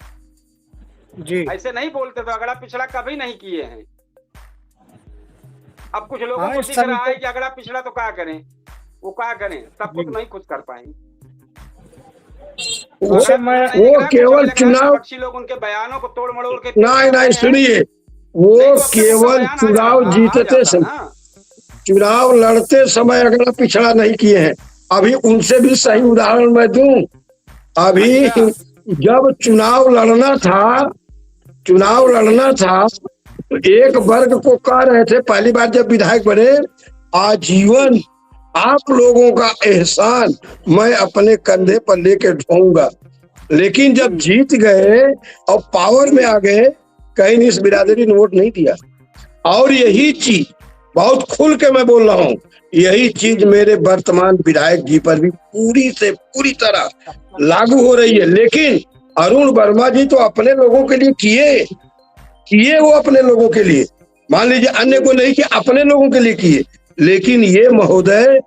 जी, ऐसे नहीं बोलते तो अगड़ा पिछड़ा कभी नहीं किए हैं। अब कुछ लोगों को दिख रहा है कि अगड़ा पिछड़ा तो क्या करें, वो क्या करें, तब कुछ नहीं कुछ कर पाएंगे। वो केवल चुनाव, लोग उनके बयानों को तोड़ मड़ोड़ के नहीं सुनिए, वो केवल चुनाव जीतते समय, चुनाव लड़ते समय अगला पिछड़ा नहीं किए हैं। अभी उनसे भी सही उदाहरण मैं दूं, अभी जब चुनाव लड़ना था तो एक वर्ग को कह रहे थे, पहली बार जब विधायक बने, आजीवन आप लोगों का एहसान मैं अपने कंधे पर लेके ढोऊंगा। लेकिन जब जीत गए और पावर में आ गए, कहीं नहीं इस बिरादरी ने वोट नहीं दिया। और यही चीज बहुत खुल के मैं बोल रहा हूँ, यही चीज मेरे वर्तमान विधायक जी पर भी पूरी से पूरी तरह लागू हो रही है। लेकिन अरुण वर्मा जी तो अपने लोगों के लिए किए वो अपने लोगों के लिए, मान लीजिए अन्य को नहीं किया, अपने लोगों के लिए किए। लेकिन ये महोदय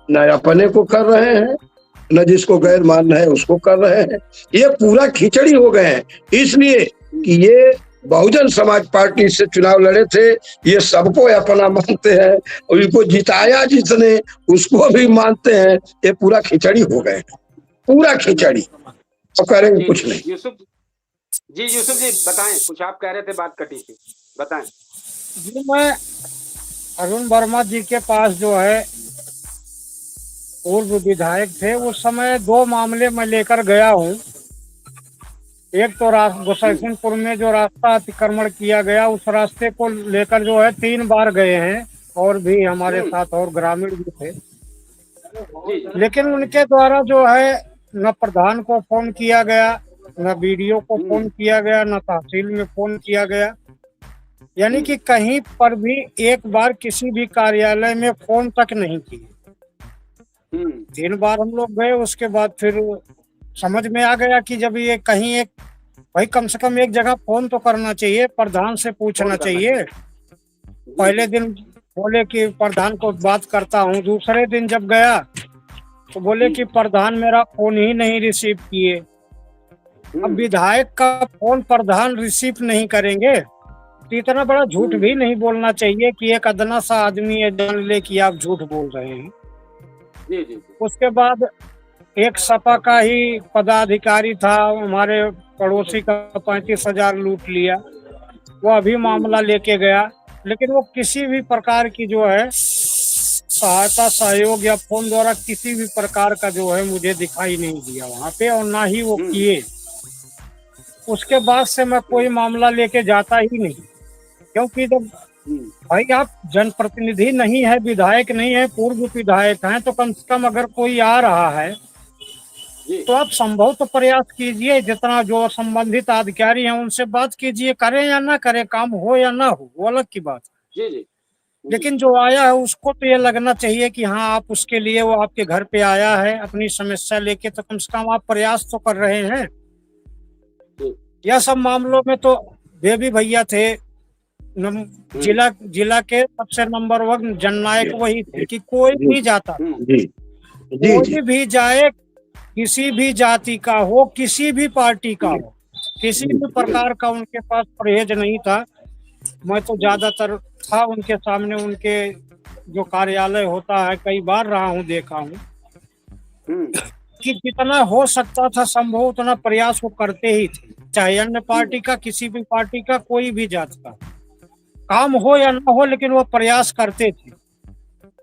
न अपने को कर रहे हैं, न जिसको गैर मानना है उसको कर रहे हैं। ये पूरा खिचड़ी हो गए हैं, इसलिए कि ये बहुजन समाज पार्टी से चुनाव लड़े थे, ये सबको अपना मानते हैं, और इनको जिताया जिसने उसको भी मानते हैं। ये पूरा खिचड़ी हो गए, पूरा खिचड़ी। तो करेंगे कुछ नहीं। यूसुफ जी बताएं, कुछ आप कह रहे थे, बात कटी थी, बताएं। जी, मैं अरुण वर्मा जी के पास जो है पूर्व विधायक थे, उस समय 2 मामले मैं लेकर गया हूँ। एक तो गोसाइसिनपुर में जो रास्ता अतिक्रमण किया गया, उस रास्ते को लेकर जो है 3 बार गए हैं, और भी हमारे साथ और ग्रामीण भी थे। लेकिन उनके द्वारा जो है न प्रधान को फोन किया गया, न बीडीओ को फोन किया गया, न तहसील में फोन किया गया, यानी कि कहीं पर भी एक बार किसी भी कार्यालय में फोन तक नहीं किए। 3 बार हम लोग गए, उसके बाद फिर समझ में आ गया कि जब ये कहीं एक भाई कम से कम एक जगह फोन तो करना चाहिए, प्रधान से पूछना चाहिए। पहले दिन बोले कि प्रधान को बात करता हूँ, दूसरे दिन जब गया तो बोले कि प्रधान मेरा फोन ही नहीं रिसीव किए। अब विधायक का फोन प्रधान रिसीव नहीं करेंगे तो इतना बड़ा झूठ भी नहीं बोलना चाहिए कि एक अदना सा आदमी है जान ले कि आप झूठ बोल रहे हैं। उसके बाद एक सपा का ही पदाधिकारी था, हमारे पड़ोसी का 35,000 लूट लिया, वो अभी मामला लेके गया, लेकिन वो किसी भी प्रकार की जो है सहायता सहयोग या फोन द्वारा किसी भी प्रकार का जो है मुझे दिखाई नहीं दिया वहाँ पे, और ना ही वो किए। उसके बाद से मैं कोई मामला लेके जाता ही नहीं, क्योंकि जब भाई आप जनप्रतिनिधि नहीं है, विधायक नहीं है, पूर्व विधायक हैं, तो कम से कम अगर कोई आ रहा है तो आप संभव तो प्रयास कीजिए, जितना जो संबंधित अधिकारी हैं उनसे बात कीजिए, करें या ना करें, काम हो या ना हो वो अलग की बात है। लेकिन जो आया है उसको तो ये लगना चाहिए कि हाँ आप उसके लिए, वो आपके घर पे आया है अपनी समस्या लेके, तो कम से कम आप प्रयास तो कर रहे हैं। यह सब मामलों में तो बेबी भैया थे, जिला के सबसे नंबर 1 जननायक वही थे कि कोई भी जाता, कोई भी जाए, किसी भी जाति का हो, किसी भी पार्टी का हो, किसी भी प्रकार का उनके पास परहेज नहीं था। मैं तो ज्यादातर था उनके सामने, उनके जो कार्यालय होता है कई बार रहा हूँ, देखा हूँ कि जितना हो सकता था संभव उतना प्रयास वो करते ही थे, चाहे अन्य पार्टी का, किसी भी पार्टी का, कोई भी जात का, काम हो या ना हो, लेकिन वो प्रयास करते थे।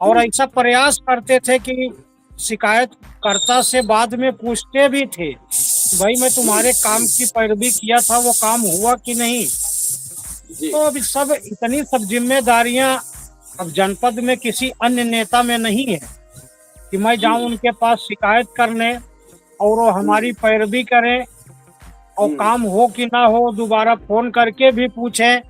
और ऐसा प्रयास करते थे कि शिकायतकर्ता से बाद में पूछते भी थे, भाई मैं तुम्हारे काम की पैरवी किया था, वो काम हुआ कि नहीं। तो अब सब इतनी सब जिम्मेदारियां अब जनपद में किसी अन्य नेता में नहीं है कि मैं जाऊं उनके पास शिकायत करने और वो हमारी पैरवी करें, और काम हो कि ना हो दोबारा फोन करके भी पूछें,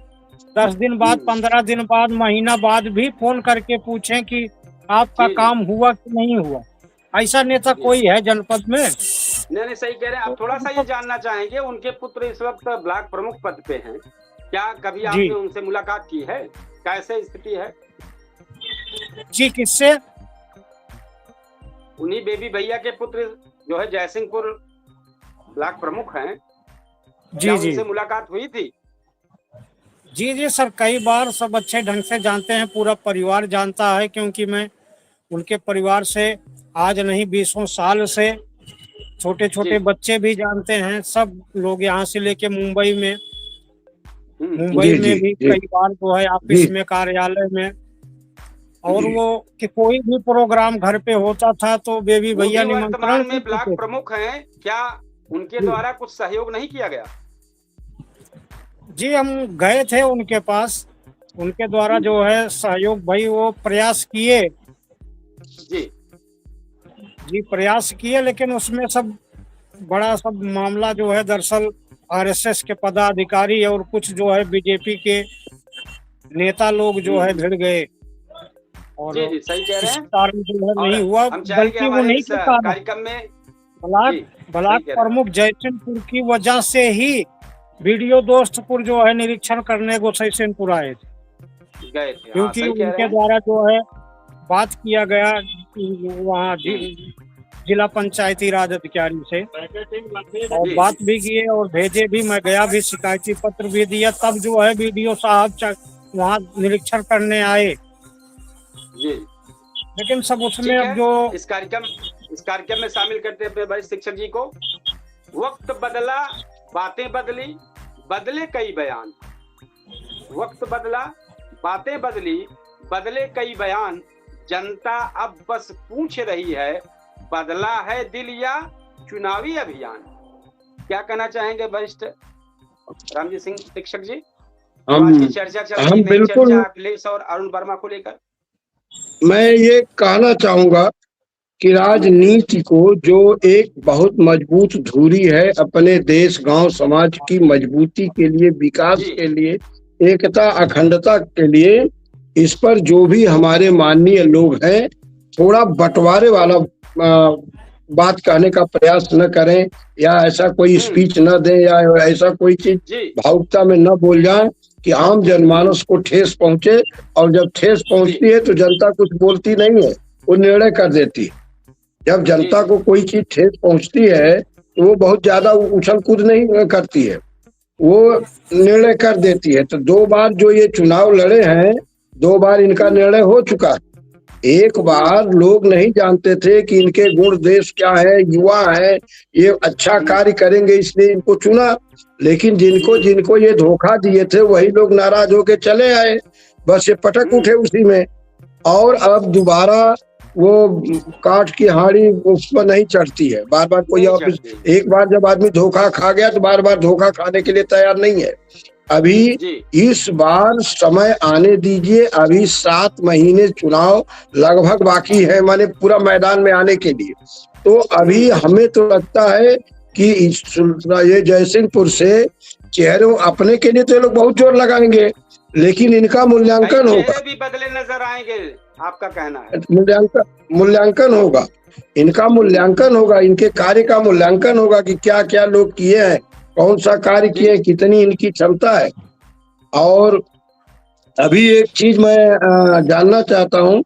10 दिन बाद, 15 दिन बाद, महीना बाद भी फोन करके पूछें कि आपका काम हुआ कि नहीं हुआ। ऐसा नेता कोई है जनपद में? नहीं, सही कह रहे हैं। अब थोड़ा सा ये जानना चाहेंगे, उनके पुत्र इस वक्त ब्लॉक प्रमुख पद पे हैं, क्या कभी आपने उनसे मुलाकात की है? कैसे स्थिति है जी? किससे? उन्हीं बेबी भैया के पुत्र जो है जयसिंहपुर ब्लॉक प्रमुख हैं, जी, उनसे मुलाकात हुई थी? जी सर, कई बार, सब अच्छे ढंग से जानते हैं, पूरा परिवार जानता है, क्योंकि मैं उनके परिवार से आज नहीं 20 साल से, छोटे छोटे बच्चे भी जानते हैं, सब लोग यहाँ से लेके मुंबई में भी कई बार जो है ऑफिस में, कार्यालय में, और वो कि कोई भी प्रोग्राम घर पे होता था तो बेबी भैया निमंत्रण में ब्लॉक प्रमुख हैं, क्या उनके द्वारा कुछ सहयोग नहीं किया गया? जी, हम गए थे उनके पास, उनके द्वारा जो है सहयोग, भाई वो प्रयास किए जी प्रयास किए, लेकिन उसमें सब बड़ा सब मामला जो है दरअसल आरएसएस के पदाधिकारी और कुछ जो है बीजेपी के नेता लोग जो है भिड़ गए, और जी सही कह रहे हैं, कारण जो है नहीं हुआ, बल्कि वो नहीं कार्यक्रम में ब्लॉक प्रमुख जयसिंहपुर की वजह से ही वीडियो दोस्तपुर जो है निरीक्षण करने को गोसाइसिनपुर आए थे, क्योंकि उनके द्वारा जो है बात किया गया वहाँ जिला पंचायती राज अधिकारी से, और बात भी की और भेजे भी, मैं गया भी, शिकायती पत्र भी दिया। तब जो है BDO साहब वहाँ निरीक्षण करने आए जी, लेकिन सब उसमें अब जो इस कार्यक्रम में शामिल करते हैं अपने भाई शिक्षक जी को। वक्त बदला, बातें बदली, बदले कई बयान। वक्त बदला, बातें बदली, बदले कई बयान। जनता अब बस पूछ रही है, बदला है दिल या चुनावी अभियान। क्या कहना चाहेंगे वरिष्ठ रामजी सिंह शिक्षक जी? आज की चर्चा चल रही है, चर्चा अखिलेश और अरुण वर्मा को लेकर। मैं ये कहना चाहूंगा कि राजनीति को जो एक बहुत मजबूत धुरी है अपने देश, गांव, समाज की मजबूती के लिए, विकास के लिए, एकता, अखंडता के लिए, इस पर जो भी हमारे माननीय लोग हैं थोड़ा बंटवारे वाला बात कहने का प्रयास न करें, या ऐसा कोई स्पीच न दें, या ऐसा कोई चीज भावुकता में न बोल जाए कि आम जनमानस को ठेस पहुंचे। और जब ठेस पहुंचती है तो जनता कुछ बोलती नहीं है, वो निर्णय कर देती है। जब जनता को कोई चीज ठेस पहुंचती है तो वो बहुत ज्यादा उछल कूद नहीं करती है, वो निर्णय कर देती है। तो 2 बार जो ये चुनाव लड़े हैं, 2 बार इनका निर्णय हो चुका है। एक बार लोग नहीं जानते थे कि इनके गुण देश क्या है, युवा है, ये अच्छा कार्य करेंगे, इसलिए इनको चुना। लेकिन जिनको ये धोखा दिए थे वही लोग नाराज होके चले आए, बस ये पटक उठे उसी में। और अब दोबारा वो काठ की हाड़ी उस पर नहीं चढ़ती है, बार बार कोई ऑफिस, एक बार जब आदमी धोखा खा गया तो बार बार धोखा खाने के लिए तैयार नहीं है। अभी इस बार समय आने दीजिए, अभी 7 महीने चुनाव लगभग बाकी है, माने पूरा मैदान में आने के लिए। तो अभी हमें तो लगता है कि ये जयसिंहपुर से चेहरों अपने के लिए तो ये लोग बहुत जोर लगाएंगे, लेकिन इनका मूल्यांकन होगा, भी बदले नजर आएंगे, आपका कहना है? मूल्यांकन होगा, इनका मूल्यांकन होगा, इनके कार्य का मूल्यांकन होगा कि क्या क्या लोग किए हैं, कौन सा कार्य किए, कितनी इनकी क्षमता है। और अभी एक चीज मैं जानना चाहता हूं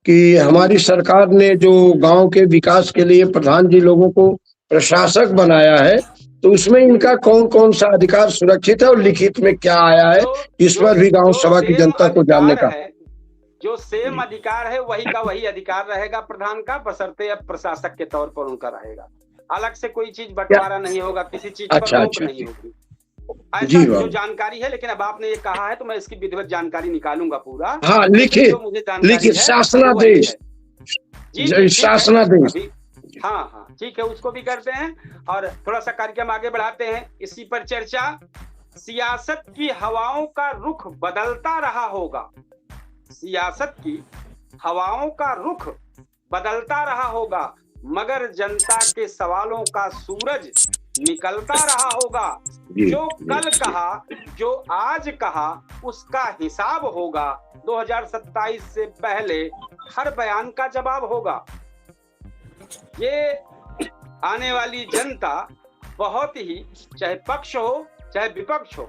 कि हमारी सरकार ने जो गांव के विकास के लिए प्रधान जी लोगों को प्रशासक बनाया है, तो उसमें इनका कौन कौन सा अधिकार सुरक्षित है और लिखित में क्या आया है, इस पर भी गांव सभा की जनता को जानने का। जो सेम अधिकार है वही का वही अधिकार रहेगा प्रधान का, बशर्ते अब प्रशासक के तौर पर उनका रहेगा। अलग से कोई चीज बंटवारा नहीं होगा, किसी चीज पर रोक नहीं होगी, ऐसा जो जानकारी है। लेकिन अब आपने ये कहा है तो मैं इसकी विधिवत जानकारी निकालूंगा पूरा। हाँ, लिखित शासनादेश, शासनादेश। हाँ हाँ, ठीक है, उसको भी करते हैं और थोड़ा सा कार्यक्रम आगे बढ़ाते हैं। इसी पर चर्चा, सियासत की हवाओं का रुख बदलता रहा होगा। सियासत की हवाओं का रुख बदलता रहा होगा, मगर जनता के सवालों का सूरज निकलता रहा होगा। जो कल कहा, जो आज कहा, उसका हिसाब होगा। 2027 से पहले हर बयान का जवाब होगा। ये आने वाली जनता बहुत ही, चाहे पक्ष हो चाहे विपक्ष हो,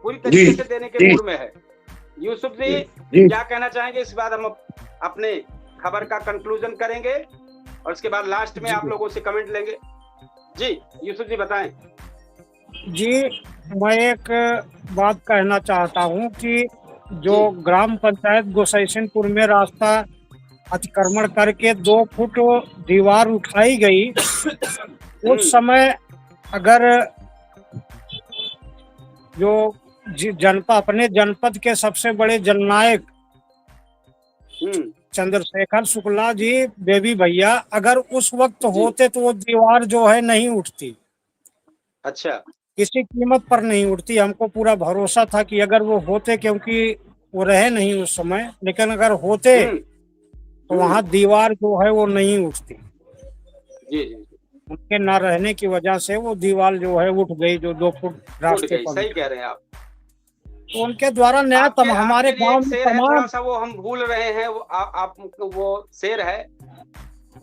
पूरी तरीके से देने के मूड में है। यूसुफ जी क्या कहना चाहेंगे? इस बार हम अपने खबर का कंक्लूजन करेंगे और उसके बाद लास्ट में आप लोगों से कमेंट लेंगे। जी यूसुफ जी बताएं। जी, मैं एक बात कहना चाहता हूं कि जो ग्राम पंचायत गोसैसिनपुर में रास्ता अतिक्रमण करके 2 फुट दीवार उठाई गई, उस समय अगर जो जनपद, अपने जनपद के सबसे बड़े जननायक चंद्रशेखर शुक्ला जी, बेबी भैया, अगर उस वक्त होते तो वो दीवार जो है नहीं उठती। अच्छा, किसी कीमत पर नहीं उठती। हमको पूरा भरोसा था कि अगर वो होते, क्योंकि वो रहे नहीं उस समय, लेकिन अगर होते तो वहाँ दीवार जो है वो नहीं उठती। जी, उनके न रहने की वजह से वो दीवार जो है उठ गई, जो 2 फुट रास्ते पर। सही कह रहे हैं आप। तो उनके द्वारा न्याय हमारे गांव में थोड़ा सा वो हम भूल रहे हैं, वो शेर है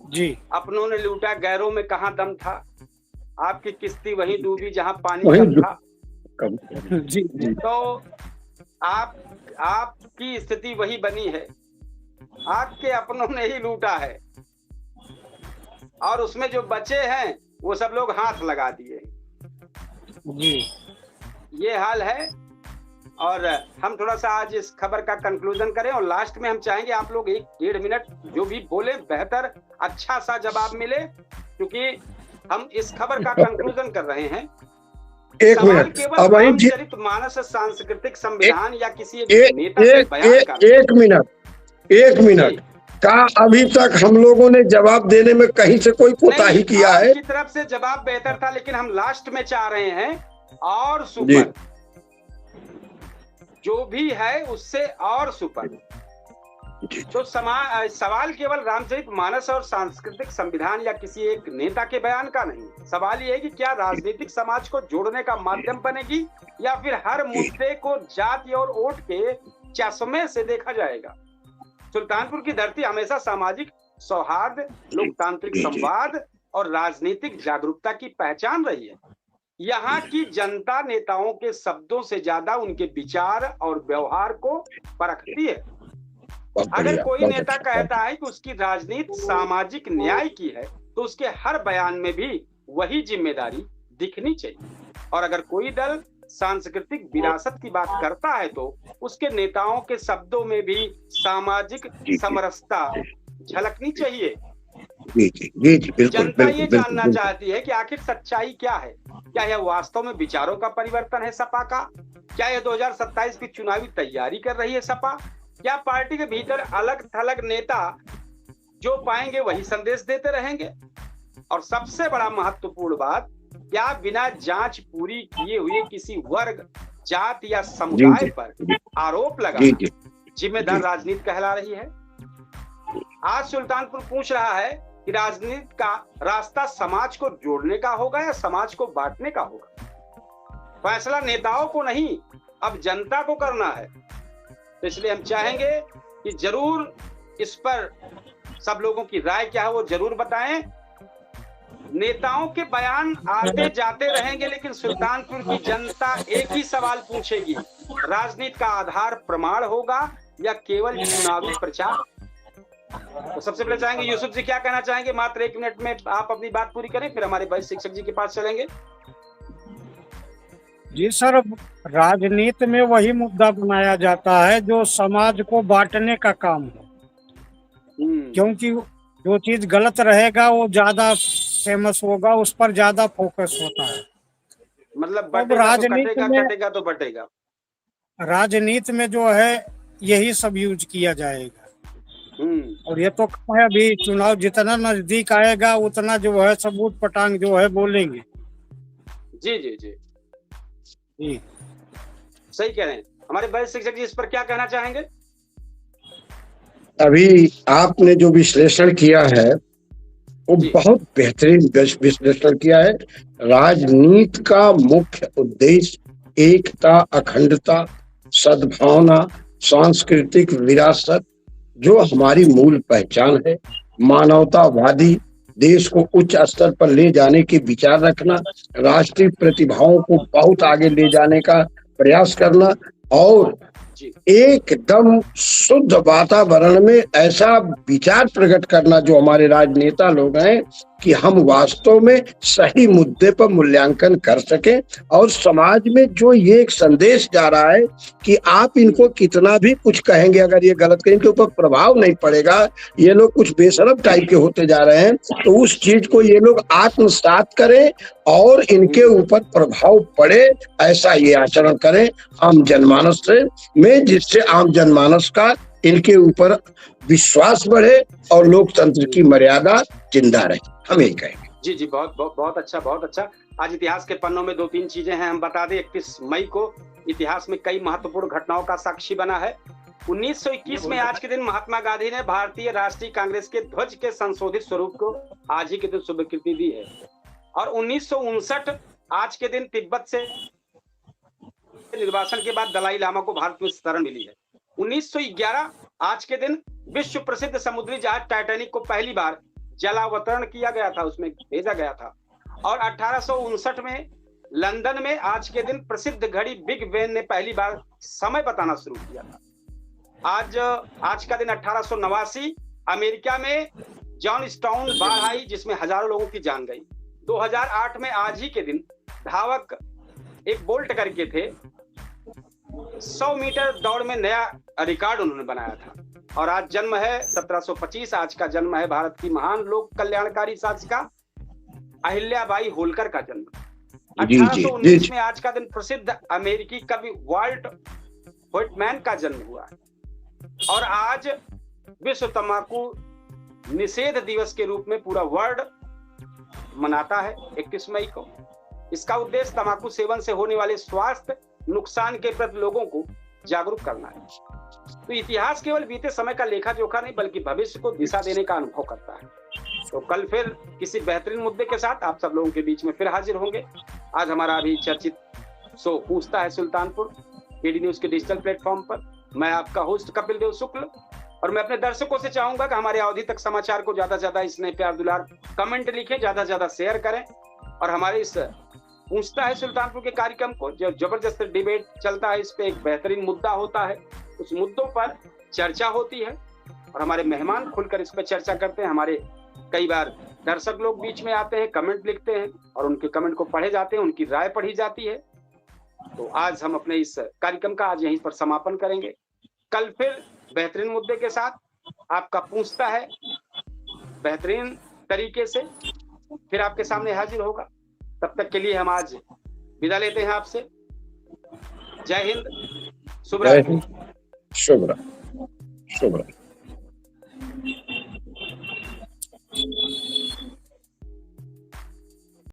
जी, अपनों ने लूटा गैरों में कहाँ दम था, आपकी किस्ती वहीं डूबी जहाँ पानी कम था। जी, जी। तो आपकी स्थिति वही बनी है, आपके अपनों ने ही लूटा है। और उसमें जो बचे हैं वो सब लोग हाथ लगा दिए जी। ये हाल है। और हम थोड़ा सा आज इस खबर का कंक्लूजन करें और लास्ट में हम चाहेंगे आप लोग 1-1.5 मिनट जो भी बोले बेहतर अच्छा सा जवाब मिले, क्योंकि हम इस खबर का कंक्लूजन कर रहे हैं। 1 मिनट केवल रामचरित मानस सांस्कृतिक संविधान या किसी एक नेता के बयान का 1 मिनट का अभी तक हम लोगों ने जवाब देने में कहीं से कोई कोताही किया है? की तरफ से जवाब बेहतर था, लेकिन हम लास्ट में चाह रहे हैं और सुपर जो भी है उससे और सुपर। तो सवाल केवल रामचरित मानस और सांस्कृतिक संविधान या किसी एक नेता के बयान का नहीं, सवाल ये है कि क्या राजनीतिक समाज को जोड़ने का माध्यम बनेगी या फिर हर मुद्दे को जाति और वोट के चश्मे से देखा जाएगा। सुल्तानपुर की धरती हमेशा सामाजिक सौहार्द, लोकतांत्रिक संवाद और राजनीतिक जागरूकता की पहचान रही है। यहाँ की जनता नेताओं के शब्दों से ज्यादा उनके विचार और व्यवहार को परखती है। अगर कोई नेता कहता है कि उसकी राजनीति सामाजिक न्याय की है, तो उसके हर बयान में भी वही जिम्मेदारी दिखनी चाहिए। और अगर कोई दल सांस्कृतिक विरासत की बात करता है, तो उसके नेताओं के शब्दों में भी सामाजिक समरसता झलकनी चाहिए। जनता ये जानना चाहती है कि आखिर सच्चाई क्या है। क्या यह वास्तव में विचारों का परिवर्तन है सपा का? क्या यह 2027 की चुनावी तैयारी कर रही है सपा? क्या पार्टी के भीतर अलग थलग नेता जो पाएंगे वही संदेश देते रहेंगे? और सबसे बड़ा महत्वपूर्ण बात, क्या बिना जांच पूरी किए हुए किसी वर्ग, जात या समुदाय पर आरोप लगाना जिम्मेदार राजनीति कहला रही है? आज सुल्तानपुर पूछ रहा है कि राजनीति का रास्ता समाज को जोड़ने का होगा या समाज को बांटने का होगा। फैसला नेताओं को नहीं, अब जनता को करना है। तो इसलिए हम चाहेंगे कि जरूर इस पर सब लोगों की राय क्या है वो जरूर बताएं। नेताओं के बयान आते जाते रहेंगे, लेकिन सुल्तानपुर की जनता एक ही सवाल पूछेगी, राजनीति का आधार प्रमाण होगा या केवल चुनावी प्रचार? तो सबसे पहले चाहेंगे यूसुफ जी क्या कहना चाहेंगे? मात्र 1 मिनट में आप अपनी बात पूरी करें, फिर हमारे भाई शिक्षक जी के पास चलेंगे। जी सर, राजनीति में वही मुद्दा बनाया जाता है जो समाज को बांटने का काम है, क्योंकि जो चीज गलत रहेगा वो ज्यादा फेमस होगा, उस पर ज्यादा फोकस होता है। मतलब कटेगा तो बटेगा। राजनीति में जो है यही सब यूज किया जाएगा। और ये तो है अभी चुनाव जितना नजदीक आएगा उतना जो है सब ऊट पटांग जो है बोलेंगे। जी जी जी जी सही कह रहे हैं। हमारे बड़े शिक्षक जी इस पर क्या कहना चाहेंगे? अभी आपने जो विश्लेषण किया है वो बहुत बेहतरीन विश्लेषण किया है। राजनीति का मुख्य उद्देश्य एकता, अखंडता, सद्भावना, सांस्कृतिक विरासत जो हमारी मूल पहचान है, मानवतावादी देश को उच्च स्तर पर ले जाने के विचार रखना, राष्ट्रीय प्रतिभाओं को बहुत आगे ले जाने का प्रयास करना और एकदम शुद्ध वातावरण में ऐसा विचार प्रकट करना जो हमारे राजनेता लोग हैं कि हम वास्तव में सही मुद्दे पर मूल्यांकन कर सकें। और समाज में जो ये एक संदेश जा रहा है कि आप इनको कितना भी कुछ कहेंगे, अगर ये गलत करें इनके ऊपर प्रभाव नहीं पड़ेगा, ये लोग कुछ बेशरम टाइप के होते जा रहे हैं, तो उस चीज को ये लोग आत्मसात करें और इनके ऊपर प्रभाव पड़े, ऐसा ये आचरण करें आम जनमानस में, जिससे आम जनमानस का इनके ऊपर विश्वास बढ़े और लोकतंत्र की मर्यादा जिंदा रहे। हम यही कहेंगे। जी जी बहुत अच्छा, बहुत अच्छा। आज इतिहास के पन्नों में 2-3 चीजें हैं, हम बता दें। 31 मई को इतिहास में कई महत्वपूर्ण घटनाओं का साक्षी बना है। 1921 में आज के दिन महात्मा गांधी ने भारतीय राष्ट्रीय कांग्रेस के ध्वज के संशोधित स्वरूप को आज ही के दिन स्वीकृति दी है। और 1959 आज के दिन तिब्बत से निर्वासन के बाद दलाई लामा को भारत में शरण मिली है। 1911 आज के दिन विश्व प्रसिद्ध समुद्री जहाज टाइटैनिक को पहली बार जलावतरण किया गया था, उसमें भेजा गया था। और 1859 में लंदन में आज के दिन प्रसिद्ध घड़ी बिग बेन ने पहली बार समय बताना शुरू किया था। आज का दिन 1889 अमेरिका में जॉनस्टाउन बाढ़ आई जिसमें हजारों लोगों की जान गई। 2008 में आज ही के दिन धावक एक बोल्ट करके थे, 100 मीटर दौड़ में नया रिकॉर्ड उन्होंने बनाया था। और आज जन्म है 1725, आज का जन्म है भारत की महान लोक कल्याणकारी शासिका अहिल्याबाई होलकर का जन्म। 1819 में आज का दिन प्रसिद्ध अमेरिकी कवि वाल्ट व्हिटमैन का जन्म हुआ है। और आज विश्व तंबाकू निषेध दिवस के रूप में पूरा वर्ल्ड मनाता है 21 मई को। इसका उद्देश्य तंबाकू सेवन से होने वाले स्वास्थ्य नुकसान के प्रति लोगों को जागरूक करना है। तो इतिहास केवल बीते समय का लेखा जोखा नहीं बल्कि भविष्य को दिशा देने का अनुभव करता है। तो कल फिर किसी बेहतरीन मुद्दे के साथ आप सब लोगों के बीच में फिर हाजिर होंगे। आज हमारा अभी चर्चित शो पूछता है सुल्तानपुर केडी न्यूज के डिजिटल प्लेटफॉर्म पर। मैं आपका होस्ट कपिल देव शुक्ल, और मैं अपने दर्शकों से चाहूंगा कि हमारे अवधि तक समाचार को ज्यादा से ज्यादा इसमें प्यार दुलार कमेंट लिखें, ज्यादा से ज्यादा शेयर करें। और हमारे इस पूछता है सुल्तानपुर के कार्यक्रम को जो जबरदस्त डिबेट चलता है, इस पे एक बेहतरीन मुद्दा होता है, उस मुद्दों पर चर्चा होती है और हमारे मेहमान खुलकर इस पर चर्चा करते हैं। हमारे कई बार दर्शक लोग बीच में आते हैं, कमेंट लिखते हैं और उनके कमेंट को पढ़े जाते हैं, उनकी राय पढ़ी जाती है। तो आज हम अपने इस कार्यक्रम का आज यहीं पर समापन करेंगे। कल फिर बेहतरीन मुद्दे के साथ आपका पूछता है बेहतरीन तरीके से फिर आपके सामने हाजिर होगा। तब तक के लिए हम आज विदा लेते हैं आपसे। जय हिंद, शुभ रात्रि। शुभ रात्रि।